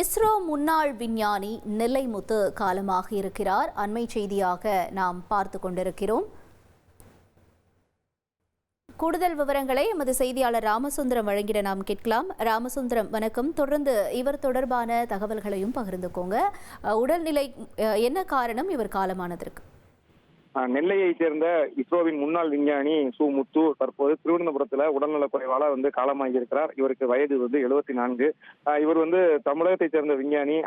இஸ்ரோ முன்னாள் விஞ்ஞானி நெல்லைமுத்து காலமாக இருக்கிறார். அண்மை செய்தியாக நாம் பார்த்து கொண்டிருக்கிறோம். கூடுதல் விவரங்களை எமது செய்தியாளர் ராமசுந்தரம் வழங்கிட நாம் கேட்கலாம். ராமசுந்தரம், வணக்கம். தொடர்ந்து இவர் தொடர்பான தகவல்களையும் பகிர்ந்துக்கோங்க. உடல்நிலை என்ன காரணம் இவர் காலமானதற்கு? நெல்லையைச் சேர்ந்த இஸ்ரோவின் முன்னாள் விஞ்ஞானி சு முத்து தற்போது திருவனந்தபுரத்துல உடல்நலக்குறைவால காலமாகி இருக்கிறார். இவருக்கு வயது 74. இவர் தமிழகத்தைச் சேர்ந்த விஞ்ஞானி,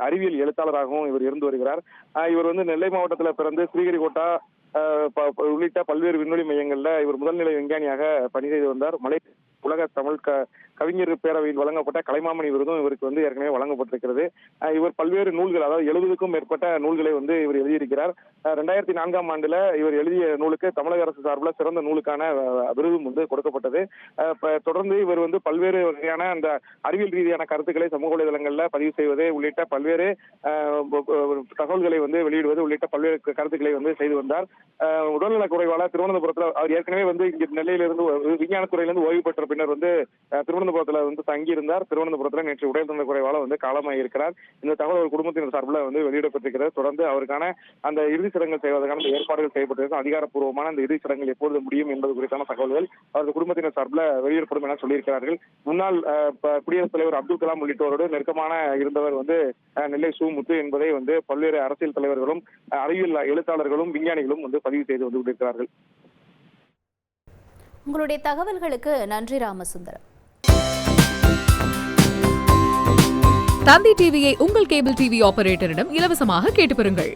அறிவியல் எழுத்தாளராகவும் இவர் இருந்து வருகிறார். இவர் நெல்லை மாவட்டத்துல பிறந்து ஸ்ரீஹரிகோட்டா உள்ளிட்ட பல்வேறு விண்வெளி மையங்கள்ல இவர் முதல்நிலை விஞ்ஞானியாக பணி செய்து வந்தார். உலக தமிழ் கவிஞர் பேரவையில் வழங்கப்பட்ட கலைமாமணி விருதும் இவருக்கு ஏற்கனவே வழங்கப்பட்டிருக்கிறது. இவர் பல்வேறு நூல்கள், அதாவது 70க்கும் மேற்பட்ட நூல்களை இவர் எழுதியிருக்கிறார். 2004ஆம் ஆண்டுல இவர் எழுதிய நூலுக்கு தமிழக அரசு சார்பில் சிறந்த நூலுக்கான விருதும் கொடுக்கப்பட்டது. தொடர்ந்து இவர் பல்வேறு வகையான அந்த அறிவியல் ரீதியான கருத்துக்களை சமூக வலைதளங்கள்ல பதிவு செய்வது உள்ளிட்ட பல்வேறு தகவல்களை வெளியிடுவது உள்ளிட்ட பல்வேறு கருத்துக்களை செய்து வந்தார். உடல்நலக் குறைவால திருவனந்தபுரத்துல அவர் ஏற்கனவே இங்க நெல்லையிலிருந்து விஞ்ஞானத்துறையிலிருந்து ஓய்வு பெற்ற பின்னர் திருவனந்தபுரத்துல தங்கியிருந்தார். திருவனந்தபுரத்துல நேற்று உடல்நலக் குறைவால காலமாகி இருக்கிறார். இந்த தகவல் ஒரு குடும்பத்தினர் சார்பில் வெளியிடப்பட்டிருக்கிறது. தொடர்ந்து அவருக்கான அந்த இறுதிச் சடங்குகள் செய்வதற்கான ஏற்பாடுகள் செய்யப்பட்டிருக்கும். அதிகாரப்பூர்வமான அந்த இறுதிச் சடங்குகள் எப்பொழுது முடியும் என்பது குறித்தான தகவல்கள் அவரது குடும்பத்தினர் சார்பில் வெளியிடப்படும் என சொல்லியிருக்கிறார்கள். முன்னாள் குடியரசுத் தலைவர் அப்துல் கலாம் உள்ளிட்டோரோடு நெருக்கமான இருந்தவர் நெல்லை சு முத்து என்பதை பல்வேறு அரசியல் தலைவர்களும் அறிவியல் எழுத்தாளர்களும் விஞ்ஞானிகளும் பதிவு செய்து கொண்டிருக்கிறார்கள். உங்களுடைய தகவல்களுக்கு நன்றி ராமசுந்தரம். தந்தி டிவியை உங்கள் கேபிள் டிவி ஆபரேட்டரிடம் இலவசமாக கேட்டு பெறுங்கள்.